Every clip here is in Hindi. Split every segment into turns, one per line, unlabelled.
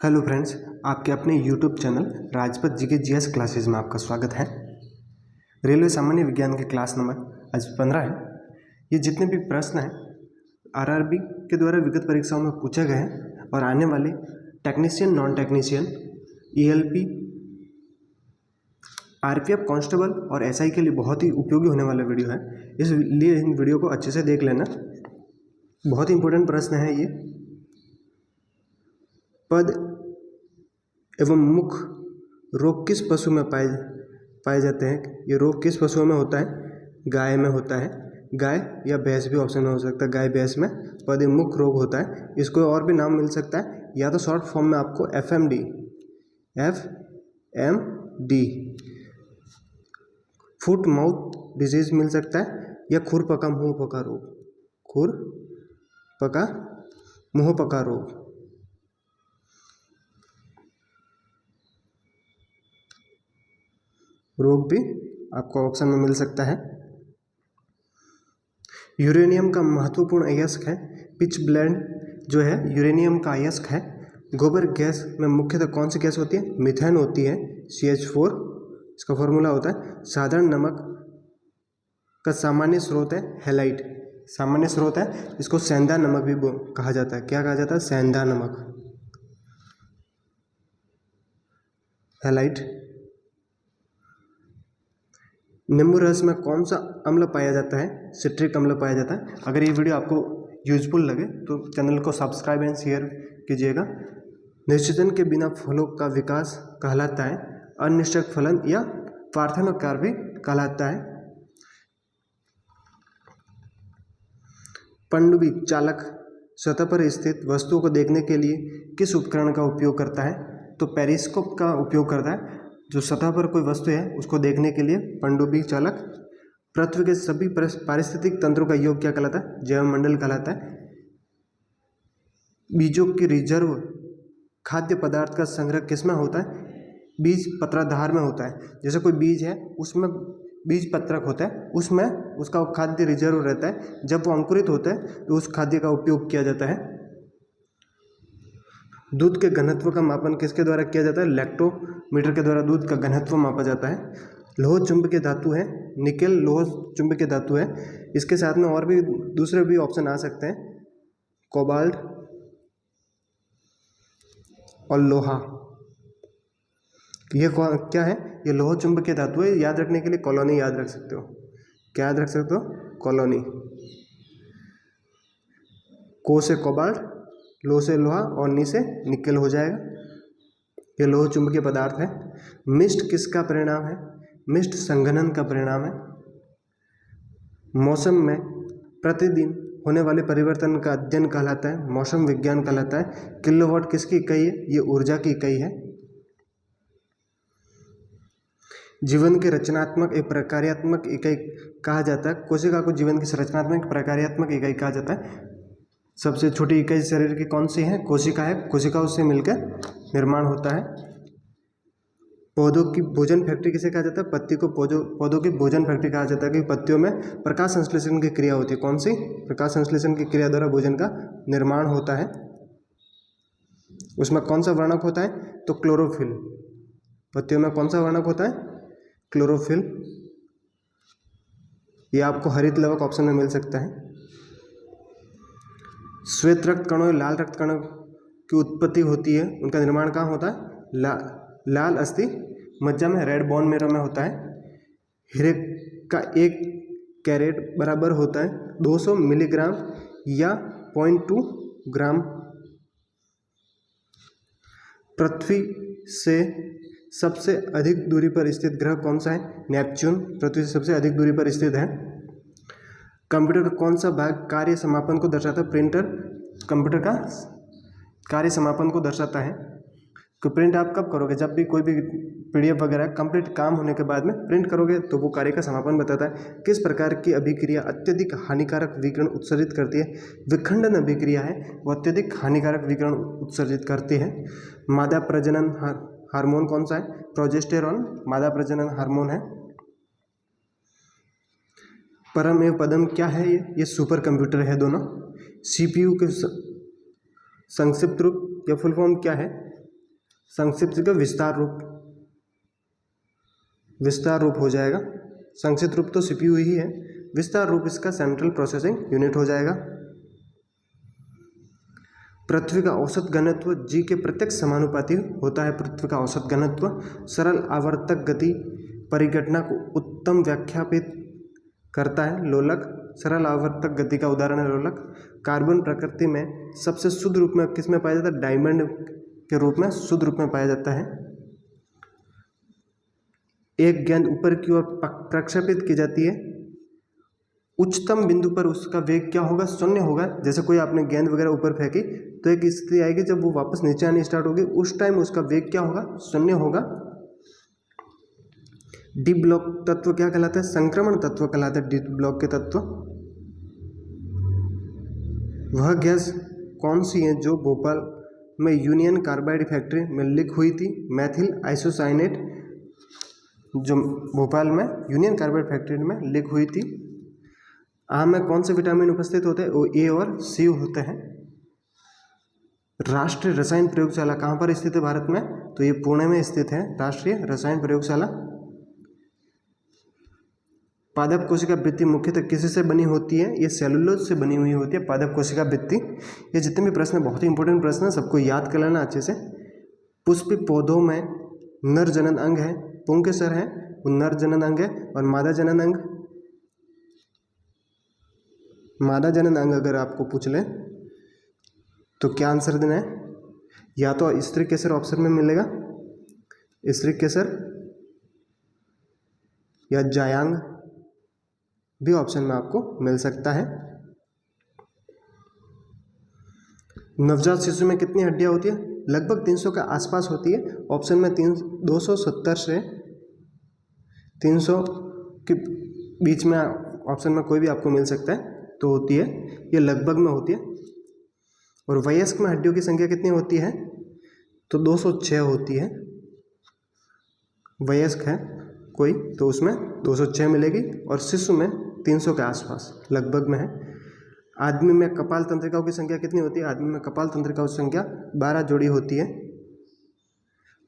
हेलो फ्रेंड्स, आपके अपने यूट्यूब चैनल राजपथ जी के जीएस क्लासेस में आपका स्वागत है। रेलवे सामान्य विज्ञान के क्लास नंबर आज 15 है। ये जितने भी प्रश्न हैं आरआरबी के द्वारा विगत परीक्षाओं में पूछे गए हैं और आने वाले technician, non technician, ELP, RPF, constable और एसआई के लिए बहुत ही उपयोगी होने वाला वीडियो है। इसलिए इन वीडियो को अच्छे से देख लेना। बहुत ही इंपॉर्टेंट प्रश्न है ये। पद एवं मुख रोग किस पशु में पाए जाते हैं? ये रोग किस पशुओं में होता है? गाय में होता है। गाय या भैंस भी ऑप्शन में हो सकता है। गाय भैंस में पद एवं मुख रोग होता है। इसको और भी नाम मिल सकता है, या तो शॉर्ट फॉर्म में आपको एफएमडी फुट माउथ डिजीज मिल सकता है, या खुरपका मुंह पका रोग। खुरपका मुंह पका रोग भी आपको ऑप्शन में मिल सकता है। यूरेनियम का महत्वपूर्ण अयस्क है पिच ब्लेंड, जो है यूरेनियम का अयस्क है। गोबर गैस में मुख्यतः कौन सी गैस होती है? मीथेन होती है, CH4 इसका फॉर्मूला होता है। साधारण नमक का सामान्य स्रोत है हैलाइट, सामान्य स्रोत है। इसको सेंधा नमक भी कहा जाता है। क्या कहा जाता है? सेंधा नमक, हैलाइट। नींबू रस में कौन सा अम्ल पाया जाता है? सिट्रिक अम्ल पाया जाता है। अगर ये वीडियो आपको यूजफुल लगे तो चैनल को सब्सक्राइब एंड शेयर कीजिएगा। निषेचन के बिना फलों का विकास कहलाता है अनिश्चित फलन, या पार्थेनोकार्य भी कहलाता है। पनडुब्बी चालक सतह पर स्थित वस्तुओं को देखने के लिए किस उपकरण का उपयोग करता है? तो पेरिस्कोप का उपयोग करता है। जो सतह पर कोई वस्तु है उसको देखने के लिए पनडुब्बी चालक। पृथ्वी के सभी पारिस्थितिक तंत्रों का योग क्या कहलाता है? जैवमंडल कहलाता है। बीजों की रिजर्व खाद्य पदार्थ का संग्रह किसमें होता है? बीज पत्राधार में होता है। जैसे कोई बीज है उसमें बीज पत्रक होता है, उसमें उसका खाद्य रिजर्व रहता है। जब वो अंकुरित होता है तो उस खाद्य का उपयोग किया जाता है। दूध के घनत्व का मापन किसके द्वारा किया जाता है? लैक्टोमीटर के द्वारा दूध का घनत्व मापा जाता है। लोह चुंबकीय धातु है, निकेल लोह चुंबकीय धातु है। इसके साथ में और भी दूसरे भी ऑप्शन आ सकते हैं, कोबाल्ट और लोहा। ये क्या है? ये लोह चुंबकीय धातु है। याद रखने के लिए कॉलोनी याद रख सकते हो। क्या याद रख सकते हो? कॉलोनी। को से कोबाल्ट, लो से लोहा और नी से निकेल हो जाएगा। ये लोह चुंबकीय पदार्थ है। मिस्ट किसका परिणाम है? मिस्ट संघनन का परिणाम है। मौसम में प्रतिदिन होने वाले परिवर्तन का अध्ययन कहलाता है मौसम विज्ञान कहलाता है। किलोवाट किसकी इकाई है? ये ऊर्जा की इकाई है। जीवन की रचनात्मक एक प्रकार्यात्मक इकाई कहा जाता है। कोशिका को जीवन की रचनात्मक प्रकार्यात्मक इकाई कहा जाता है। सबसे छोटी इकाई शरीर की कौन सी है? कोशिका है। कोशिका उससे मिलकर निर्माण होता है। पौधों की भोजन फैक्ट्री किसे कहा जाता है? पत्ती को पौधों की भोजन फैक्ट्री कहा जाता है, कि पत्तियों में प्रकाश संश्लेषण की क्रिया होती है। कौन सी? प्रकाश संश्लेषण की क्रिया द्वारा भोजन का निर्माण होता है। उसमें कौन सा वर्णक होता है? तो क्लोरोफिल। पत्तियों में कौन सा वर्णक होता है? क्लोरोफिल। ये आपको हरित लवक ऑप्शन में मिल सकता है। श्वेत रक्त कणों, लाल रक्त कणों की उत्पत्ति होती है, उनका निर्माण कहाँ होता है? लाल अस्थि मज्जा में, रेड बोन मेरो में होता है। हीरे का 1 कैरेट बराबर होता है 200 मिलीग्राम या 0.2 ग्राम। पृथ्वी से सबसे अधिक दूरी पर स्थित ग्रह कौन सा है? नेपच्यून पृथ्वी से सबसे अधिक दूरी पर स्थित है। कंप्यूटर का कौन सा भाग कार्य समापन को दर्शाता है? प्रिंटर कंप्यूटर का कार्य समापन को दर्शाता है। तो प्रिंट आप कब करोगे? जब भी कोई भी PDF वगैरह कंप्लीट काम होने के बाद में प्रिंट करोगे तो वो कार्य का समापन बताता है। किस प्रकार की अभिक्रिया अत्यधिक हानिकारक विकिरण उत्सर्जित करती है? विखंडन अभिक्रिया है, वो अत्यधिक हानिकारक विकिरण उत्सर्जित करती है। मादा प्रजनन हार्मोन कौन सा है? प्रोजेस्टेरॉन मादा प्रजनन हार्मोन है। परम एवं पदम क्या है? ये सुपर कंप्यूटर है दोनों। CPU के संक्षिप्त रूप या फुल फॉर्म क्या है? संक्षिप्त का विस्तार रूप हो जाएगा। संक्षिप्त रूप तो सीपीयू ही है, विस्तार रूप इसका सेंट्रल प्रोसेसिंग यूनिट हो जाएगा। पृथ्वी का औसत घनत्व जी के प्रत्यक्ष समानुपाती होता है। पृथ्वी का औसत घनत्व सरल आवर्तक गति परिघटना को उत्तम व्याख्यापित करता है। लोलक सरल आवर्तक गति का उदाहरण है लोलक। कार्बन प्रकृति में सबसे शुद्ध रूप में किस में पाया जाता है? डायमंड के रूप में शुद्ध रूप में पाया जाता है। एक गेंद ऊपर की ओर प्रक्षेपित की जाती है, उच्चतम बिंदु पर उसका वेग क्या होगा? शून्य होगा। जैसे कोई आपने गेंद वगैरह ऊपर फेंकी तो एक स्थिति आएगी जब वो वापस नीचे आनी स्टार्ट होगी, उस टाइम उसका वेग क्या होगा? शून्य होगा। डी ब्लॉक तत्व क्या कहलाता है? संक्रमण तत्व कहलाता है डी ब्लॉक के तत्व। वह गैस कौन सी है जो भोपाल में यूनियन कार्बाइड फैक्ट्री में लीक हुई थी? मेथिल आइसोसाइनेट जो भोपाल में यूनियन कार्बाइड फैक्ट्री में लीक हुई थी। आम में कौन से विटामिन उपस्थित होते हैं? वो ए और सी होते हैं। राष्ट्रीय रसायन प्रयोगशाला कहाँ पर स्थित है भारत में? तो ये पुणे में स्थित है राष्ट्रीय रसायन प्रयोगशाला। पादप कोशिका वृत्ति मुख्यतः किसी से बनी होती है? ये सेलुलोज से बनी हुई होती है पादप कोशिका वृत्ति। ये जितने भी प्रश्न बहुत ही इंपॉर्टेंट प्रश्न है, सबको याद कर लेना अच्छे से। पुष्पी पौधों में नर जनन अंग है, पुंकेसर है वो नर जनन अंग है, और मादा जनन अंग, मादा जनन अंग अगर आपको पूछ ले तो क्या आंसर देना है? या तो स्त्री केसर ऑप्शन में मिलेगा, स्त्री केसर, या जायांग भी ऑप्शन में आपको मिल सकता है। नवजात शिशु में कितनी हड्डियां होती है? लगभग 300 के आसपास होती है। ऑप्शन में 270 से 300 के बीच में ऑप्शन में कोई भी आपको मिल सकता है तो होती है, ये लगभग में होती है। और वयस्क में हड्डियों की संख्या कितनी होती है? तो 206 होती है। वयस्क है कोई तो उसमें 206 मिलेगी, और शिशु में 300 के आसपास लगभग में है। आदमी में कपाल तंत्रिकाओं की संख्या कितनी होती है? आदमी में कपाल तंत्रिकाओं की संख्या 12 जोड़ी होती है।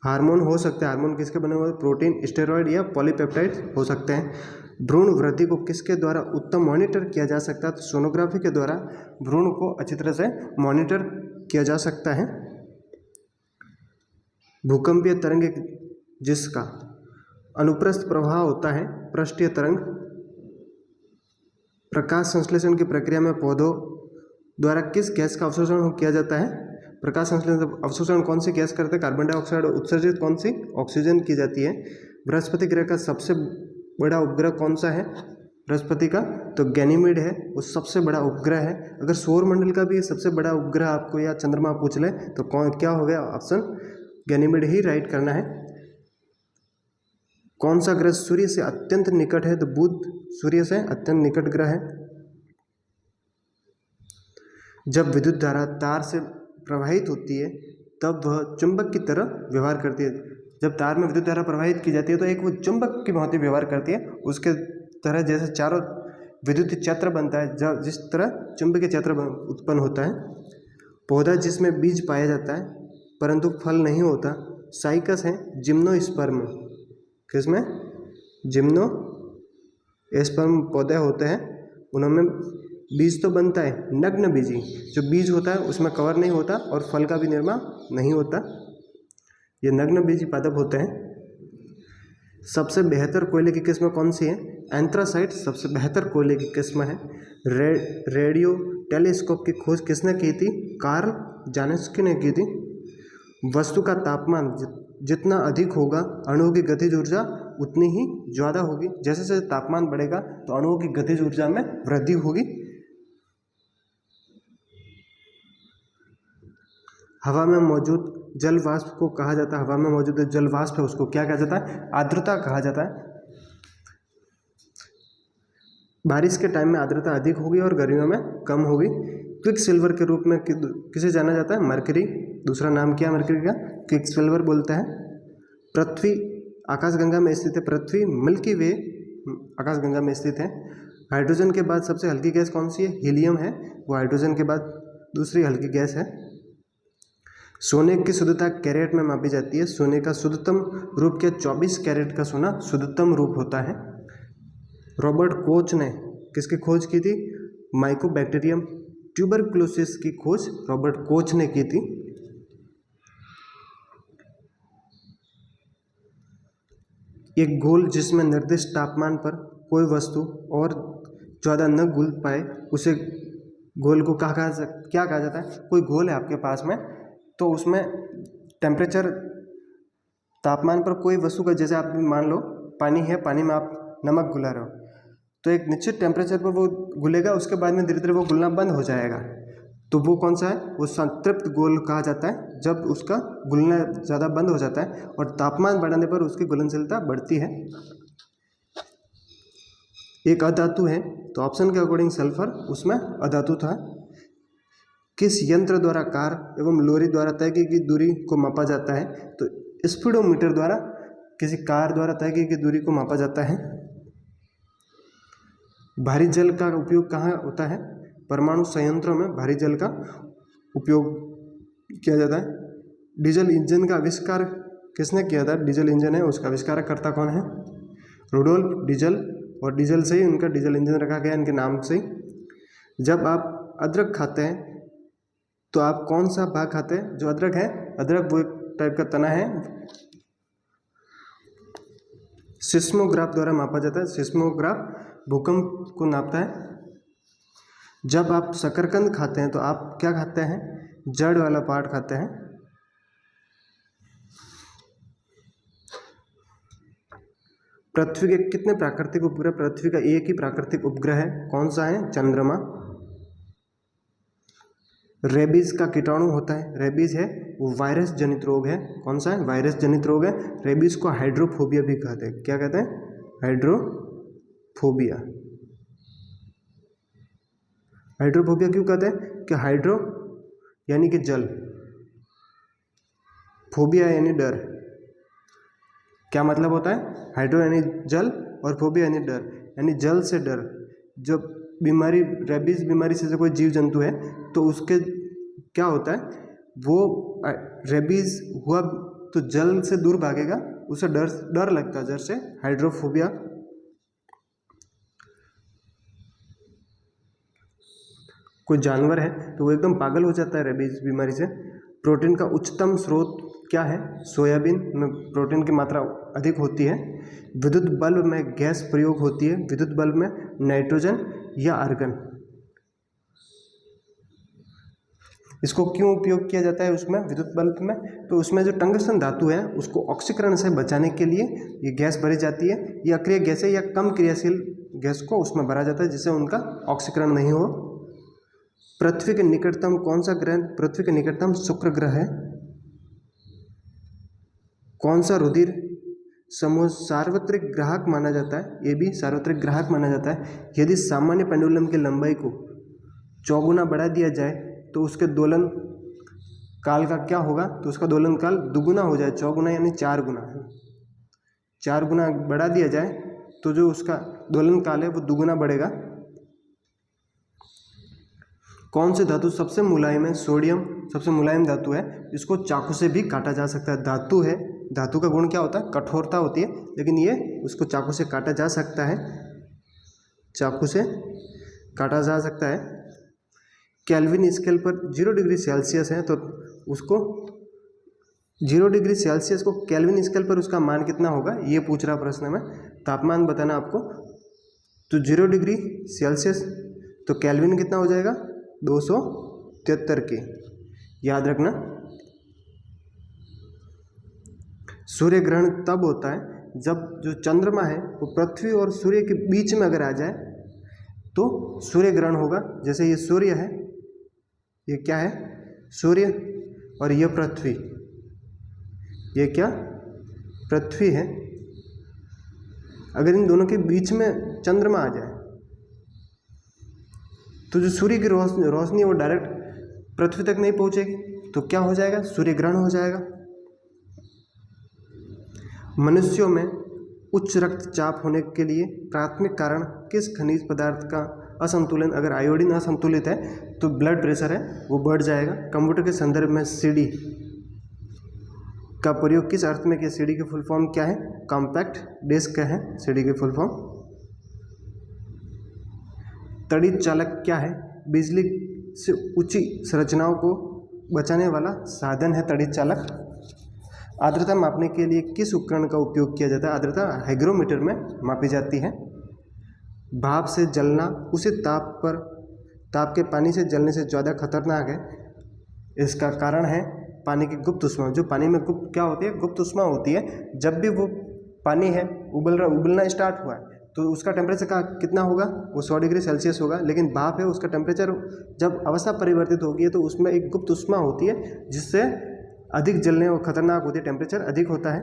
हार्मोन हो सकते हैं, हार्मोन किसके बने हुए? प्रोटीन, स्टेरॉइड या पॉलीपेप्टाइड हो सकते हैं। भ्रूण वृद्धि को किसके द्वारा उत्तम मॉनिटर किया जा सकता है? तो सोनोग्राफी के द्वारा भ्रूण को अच्छी तरह से मॉनिटर किया जा सकता है। भूकंपीय तरंग जिसका अनुप्रस्थ प्रवाह होता है पृष्ठीय तरंग। प्रकाश संश्लेषण की प्रक्रिया में पौधों द्वारा किस गैस का अवशोषण किया जाता है? प्रकाश संश्लेषण अवशोषण कौन सी गैस करते हैं? Carbon dioxide. उत्सर्जित कौन सी? ऑक्सीजन की जाती है। बृहस्पति ग्रह का सबसे बड़ा उपग्रह कौन सा है बृहस्पति का? तो गैनीमेड है, वो सबसे बड़ा उपग्रह है। अगर सौरमंडल का भी सबसे बड़ा उपग्रह आपको या चंद्रमा पूछ ले तो कौन क्या हो गया? ऑप्शन गैनीमेड ही राइट करना है। कौन सा ग्रह सूर्य से अत्यंत निकट है? तो बुध सूर्य से अत्यंत निकट ग्रह है। जब विद्युत धारा तार से प्रवाहित होती है तब वह चुंबक की तरह व्यवहार करती है। जब तार में विद्युत धारा प्रवाहित की जाती है तो एक वो चुंबक की भांति व्यवहार करती है, उसके तरह जैसे चारों विद्युत क्षेत्र बनता है, जब जिस तरह चुंबकीय क्षेत्र उत्पन्न होता है। पौधा जिसमें बीज पाया जाता है परंतु फल नहीं होता, साइकस है जिम्नोस्पर्म। किसमें? जिम्नोस्पर्म पौधे होते हैं, उनमें बीज तो बनता है, नग्न बीजी जो बीज होता है उसमें कवर नहीं होता और फल का भी निर्माण नहीं होता, ये नग्न बीजी पादप होते हैं। सबसे बेहतर कोयले की किस्म कौन सी है? एंथ्रासाइट सबसे बेहतर कोयले की किस्म है। रेडियो टेलीस्कोप की खोज किसने की थी? कार्ल जानिस्की ने की थी। वस्तु का तापमान जितना अधिक होगा अणुओं की गतिज ऊर्जा उतनी ही ज़्यादा होगी। जैसे जैसे तापमान बढ़ेगा तो अणुओं की गतिज ऊर्जा में वृद्धि होगी। हवा में मौजूद जल वाष्प को कहा जाता है, हवा में मौजूद जल वाष्प है उसको क्या कहा जाता है? आर्द्रता कहा जाता है। बारिश के टाइम में आर्द्रता अधिक होगी और गर्मियों में कम होगी। क्विक सिल्वर के रूप में किसे जाना जाता है? मरकरी। दूसरा नाम क्या मरकरी का? क्विक सिल्वर बोलते हैं। पृथ्वी आकाशगंगा में स्थित है, पृथ्वी मिल्की वे आकाशगंगा में स्थित है। हाइड्रोजन के बाद सबसे हल्की गैस कौन सी है? हीलियम है, वो हाइड्रोजन के बाद दूसरी हल्की गैस है। सोने की शुद्धता कैरेट में मापी जाती है। सोने का शुद्धतम रूप क्या? 24 कैरेट का सोना शुद्धतम रूप होता है। रॉबर्ट कोच ने किसकी खोज की थी? माइकोबैक्टीरियम ट्यूबरक्लोसिस की खोज रॉबर्ट कोच ने की थी। एक घोल जिसमें निर्दिष्ट तापमान पर कोई वस्तु और ज़्यादा न घुल पाए उसे घोल को क्या कहा जाता है? कोई घोल है आपके पास में, तो उसमें टेम्परेचर तापमान पर कोई वस्तु का, जैसे आप मान लो पानी है, पानी में आप नमक घुला रहे हो, तो एक निश्चित टेम्परेचर पर वो घुलेगा, उसके बाद में धीरे धीरे वो घुलना बंद हो जाएगा। तो वो कौन सा है? वो संतृप्त घोल कहा जाता है, जब उसका घुलना ज़्यादा बंद हो जाता है और तापमान बढ़ाने पर उसकी घुलनशीलता बढ़ती है। एक अधातु है, तो ऑप्शन के अकॉर्डिंग सल्फर उसमें अधातु था। किस यंत्र द्वारा कार एवं लॉरी द्वारा तय की गई दूरी को मापा जाता है? तो स्पीडोमीटर द्वारा किसी कार द्वारा तय की गई दूरी को मापा जाता है। भारी जल का उपयोग कहाँ होता है? परमाणु संयंत्रों में भारी जल का उपयोग किया जाता है। डीजल इंजन का आविष्कार किसने किया था? डीजल इंजन है, उसका आविष्कारकर्ता कौन है? रुडोल्फ डीजल, और डीजल से ही उनका डीजल इंजन रखा गया, इनके नाम से ही। जब आप अदरक खाते हैं तो आप कौन सा भाग खाते हैं? जो अदरक है, अदरक वो एक टाइप का तना है, सिस्मोग्राफ द्वारा मापा जाता है। सिस्मोग्राफ भूकंप को नापता है। जब आप शकरकंद खाते हैं तो आप क्या खाते हैं? जड़ वाला पार्ट खाते हैं। पृथ्वी के कितने प्राकृतिक उपग्रह? पृथ्वी का एक ही प्राकृतिक उपग्रह है, कौन सा है? चंद्रमा। रेबीज का कीटाणु होता है, रेबीज है वो वायरस जनित रोग है, कौन सा है? वायरस जनित रोग है। रेबीज को हाइड्रोफोबिया भी कहते हैं। क्या कहते हैं? हाइड्रोफोबिया। हाइड्रोफोबिया क्यों कहते हैं? कि हाइड्रो यानी कि जल, फोबिया यानी डर। क्या मतलब होता है? हाइड्रो यानी जल और फोबिया यानी डर, यानी जल से डर। जब बीमारी, रेबीज बीमारी से कोई जीव जंतु है तो उसके क्या होता है, वो रेबीज हुआ तो जल से दूर भागेगा, उसे डर लगता है जल से, हाइड्रोफोबिया। कोई जानवर है तो वो एकदम पागल हो जाता है रेबीज बीमारी से। प्रोटीन का उच्चतम स्रोत क्या है? सोयाबीन में प्रोटीन की मात्रा अधिक होती है। विद्युत बल्ब में गैस प्रयोग होती है, विद्युत बल्ब में नाइट्रोजन या आर्गन। इसको क्यों उपयोग किया जाता है उसमें, विद्युत बल्ब में? तो उसमें जो टंगस्टन धातु है उसको ऑक्सीकरण से बचाने के लिए ये गैस भरी जाती है। ये अक्रिय गैस है या कम क्रियाशील गैस को उसमें भरा जाता है जिससे उनका ऑक्सीकरण नहीं हो। पृथ्वी के निकटतम कौन सा ग्रह? पृथ्वी के निकटतम शुक्र ग्रह है। कौन सा रुधिर समूह सार्वत्रिक ग्राहक माना जाता है? ये भी सार्वत्रिक ग्राहक माना जाता है। यदि सामान्य पेंडुलम की लंबाई को 4 गुना बढ़ा दिया जाए तो उसके दोलन काल का क्या होगा? तो उसका दोलन काल दुगुना हो जाए, 4 गुना यानी 4 गुना है। 4 गुना बढ़ा दिया जाए तो जो उसका दोलन काल है वो दुगुना बढ़ेगा। कौन से धातु सबसे मुलायम है? सोडियम सबसे मुलायम धातु है, इसको चाकू से भी काटा जा सकता है। धातु है, धातु का गुण क्या होता है? कठोरता होती है, लेकिन ये उसको चाकू से काटा जा सकता है, चाकू से काटा जा सकता है। केल्विन स्केल पर 0 डिग्री सेल्सियस है तो उसको 0 डिग्री सेल्सियस को केल्विन स्केल पर उसका मान कितना होगा, ये पूछ रहा प्रश्न में। तापमान बताना आपको। तो 0 डिग्री सेल्सियस तो केल्विन कितना हो जाएगा? 273 के, याद रखना। सूर्य ग्रहण तब होता है जब जो चंद्रमा है वो पृथ्वी और सूर्य के बीच में अगर आ जाए तो सूर्य ग्रहण होगा। जैसे ये सूर्य है, ये क्या है? सूर्य, और ये पृथ्वी, ये क्या? पृथ्वी है। अगर इन दोनों के बीच में चंद्रमा आ जाए तो जो सूर्य की रोशनी वो डायरेक्ट पृथ्वी तक नहीं पहुंचेगी, तो क्या हो जाएगा? सूर्य ग्रहण हो जाएगा। मनुष्यों में उच्च रक्तचाप होने के लिए प्राथमिक कारण किस खनिज पदार्थ का असंतुलन? अगर आयोडीन असंतुलित है तो ब्लड प्रेशर है वो बढ़ जाएगा। कंप्यूटर के संदर्भ में CD का प्रयोग किस अर्थ में किया? सीडी की फुल फॉर्म क्या है? कॉम्पैक्ट डिस्क है सीडी की फुल फॉर्म। तड़ित चालक क्या है? बिजली से ऊंची संरचनाओं को बचाने वाला साधन है तड़ित चालक। आर्द्रता मापने के लिए किस उपकरण का उपयोग किया जाता है? आर्द्रता हाइग्रोमीटर में मापी जाती है। भाप से जलना उसी ताप के पानी से जलने से ज़्यादा खतरनाक है। इसका कारण है पानी की गुप्त ऊष्मा। जो पानी में गुप्त क्या होती है? गुप्त ऊष्मा होती है। जब भी वो पानी है उबलना स्टार्ट हुआ है तो उसका टेम्परेचर का कितना होगा? वो 100 डिग्री सेल्सियस होगा। लेकिन भाप है, उसका टेम्परेचर जब अवस्था परिवर्तित होगी है तो उसमें एक गुप्त ऊष्मा होती है जिससे अधिक जलने और खतरनाक होती है, टेम्परेचर अधिक होता है।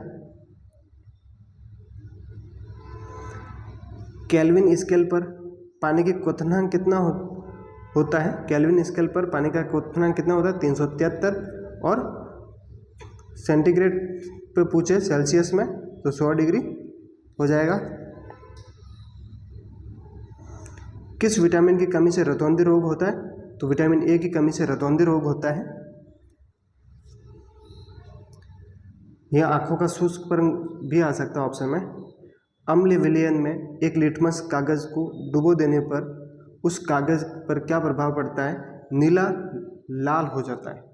केल्विन स्केल पर पानी की क्वथनांक कितना होता है? केल्विन स्केल पर पानी का क्वथनांक कितना होता है? 373। और सेंटीग्रेड पे पूछे सेल्सियस में तो 100 डिग्री हो जाएगा। किस विटामिन की कमी से रतौंधी रोग होता है? तो विटामिन ए की कमी से रतौंधी रोग होता है। यह आंखों का शुष्क पर भी आ सकता है ऑप्शन में। अम्ल विलयन में एक लिटमस कागज को डुबो देने पर उस कागज पर क्या प्रभाव पड़ता है? नीला लाल हो जाता है।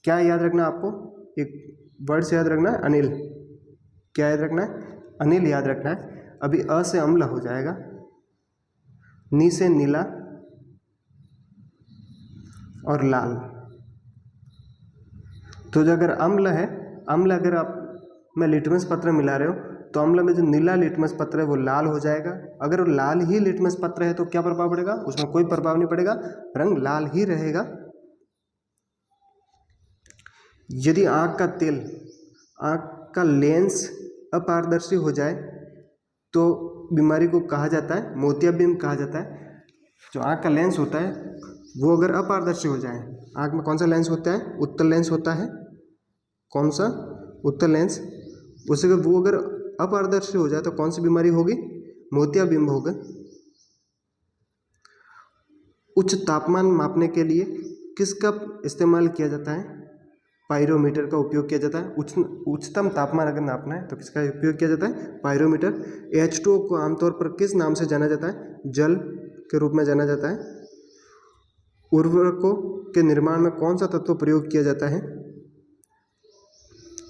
क्या याद रखना आपको? एक वर्ड से याद रखना है, अनिल। क्या याद रखना है? अनिल याद रखना है। अभी अ से अम्ल हो जाएगा, नी से नीला और लाल। तो जो अगर अम्ल है, अम्ल अगर आप में लिटमस पत्र मिला रहे हो तो अम्ल में जो नीला लिटमस पत्र है वो लाल हो जाएगा। अगर वो लाल ही लिटमस पत्र है तो क्या प्रभाव पड़ेगा? उसमें कोई प्रभाव नहीं पड़ेगा, रंग लाल ही रहेगा। यदि आँख का लेंस अपारदर्शी हो जाए तो बीमारी को कहा जाता है मोतियाबिंद कहा जाता है। जो आँख का लेंस होता है वो अगर अपारदर्शी हो जाए, आँख में कौन सा लेंस होता है? उत्तल लेंस होता है। कौन सा? उत्तल लेंस। उससे वो अगर अपारदर्शी हो जाए तो कौन सी बीमारी होगी? मोतियाबिंद होगा। उच्च तापमान मापने के लिए किसका इस्तेमाल किया जाता है? पायरोमीटर का उपयोग किया जाता है। उच्चतम तापमान अगर नापना है तो किसका उपयोग किया जाता है? पायरोमीटर। H2O को आमतौर पर किस नाम से जाना जाता है? जल के रूप में जाना जाता है। उर्वरकों के निर्माण में कौन सा तत्व प्रयोग किया जाता है?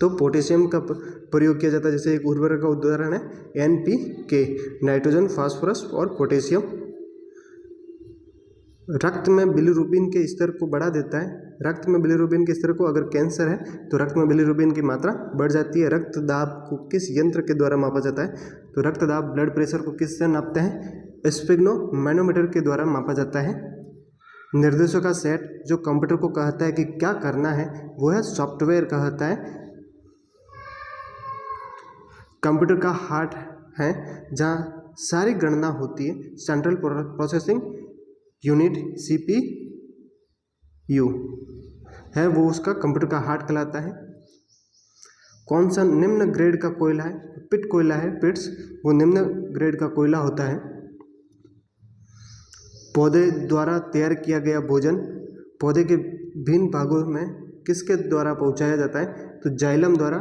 तो पोटेशियम का प्रयोग किया जाता है। जैसे एक उर्वरक का उदाहरण है NPK, नाइट्रोजन, फास्फोरस और पोटेशियम। रक्त में बिलिरुबिन के स्तर को बढ़ा देता है। रक्त में बिलिरुबिन के स्तर को, अगर कैंसर है तो रक्त में बिलिरुबिन की मात्रा बढ़ जाती है। रक्तदाब को किस यंत्र के द्वारा मापा जाता है? तो रक्तदाब ब्लड प्रेशर को किससे नापते हैं? स्फिग्नोमैनोमीटर के द्वारा मापा जाता है। निर्देशों का सेट जो कंप्यूटर को कहता है कि क्या करना है वो है सॉफ्टवेयर कहता है। कंप्यूटर का हार्ट है जहाँ सारी गणना होती है, सेंट्रल प्रोसेसिंग यूनिट CPU है, वो उसका कंप्यूटर का हार्ट कहलाता है। कौन सा निम्न ग्रेड का कोयला है? पिट कोयला है, पिट्स, वो निम्न ग्रेड का कोयला होता है। पौधे द्वारा तैयार किया गया भोजन पौधे के भिन्न भागों में किसके द्वारा पहुंचाया जाता है? तो जाइलम द्वारा।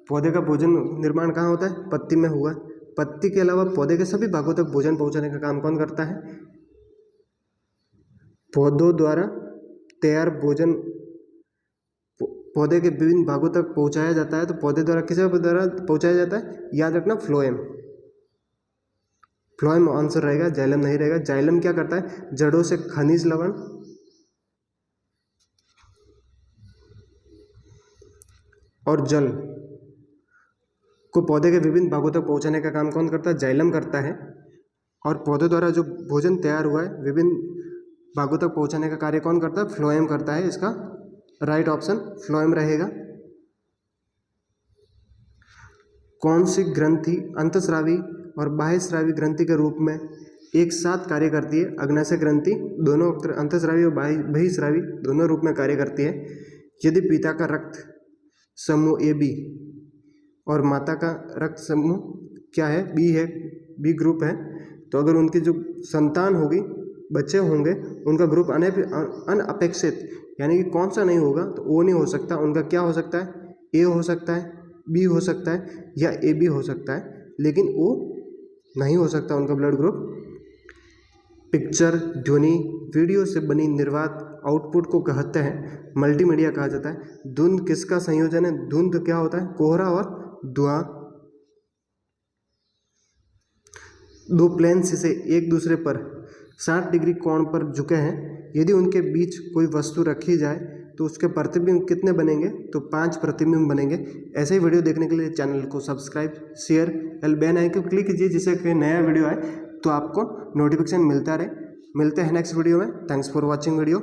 पौधे का भोजन निर्माण कहाँ होता है? पत्ती में हुआ। पत्ती के अलावा पौधे के सभी भागों तक भोजन पहुंचाने का काम कौन करता है? पौधों द्वारा तैयार भोजन पौधे के विभिन्न भागों तक पहुंचाया जाता है। तो पौधे द्वारा किसी द्वारा पहुंचाया जाता है? याद रखना, फ्लोएम। फ्लोएम आंसर रहेगा, जाइलम नहीं रहेगा। जाइलम क्या करता है? जड़ों से खनिज लवण और जल को पौधे के विभिन्न भागों तक पहुंचाने का काम कौन करता है? जाइलम करता है। और पौधे द्वारा जो भोजन तैयार हुआ है विभिन्न भागों तक पहुंचाने का कार्य कौन करता है? फ्लोएम करता है। इसका राइट ऑप्शन फ्लोएम रहेगा। कौन सी ग्रंथि अंतःस्रावी और बाह्यस्रावी ग्रंथि के रूप में एक साथ कार्य करती है? अग्नाशय ग्रंथि दोनों अंतःस्रावी और बहिःस्रावी दोनों रूप में कार्य करती है। यदि पिता का रक्त समूह AB और माता का रक्त समूह क्या है? B है, B ग्रुप है, तो अगर उनकी जो संतान होगी, बच्चे होंगे, उनका ग्रुप अनअपेक्षित यानी कि कौन सा नहीं होगा? तो O नहीं हो सकता। उनका क्या हो सकता है? ए हो सकता है, बी हो सकता है या ए बी हो सकता है, लेकिन ओ नहीं हो सकता उनका ब्लड ग्रुप। पिक्चर, ध्वनि, वीडियो से बनी निर्वात आउटपुट को कहते हैं मल्टीमीडिया कहा जाता है। धुंध किसका संयोजन है? धुंध क्या होता है? कोहरा और धुआं। दो प्लेन शीशे एक दूसरे पर 60 डिग्री कोण पर झुके हैं। यदि उनके बीच कोई वस्तु रखी जाए तो उसके प्रतिबिंब कितने बनेंगे? तो 5 प्रतिबिंब बनेंगे। ऐसे ही वीडियो देखने के लिए चैनल को subscribe, share, bell icon click कीजिए, जिससे कोई नया वीडियो आए तो आपको नोटिफिकेशन मिलता रहे। मिलते हैं नेक्स्ट वीडियो में। Thanks for watching video.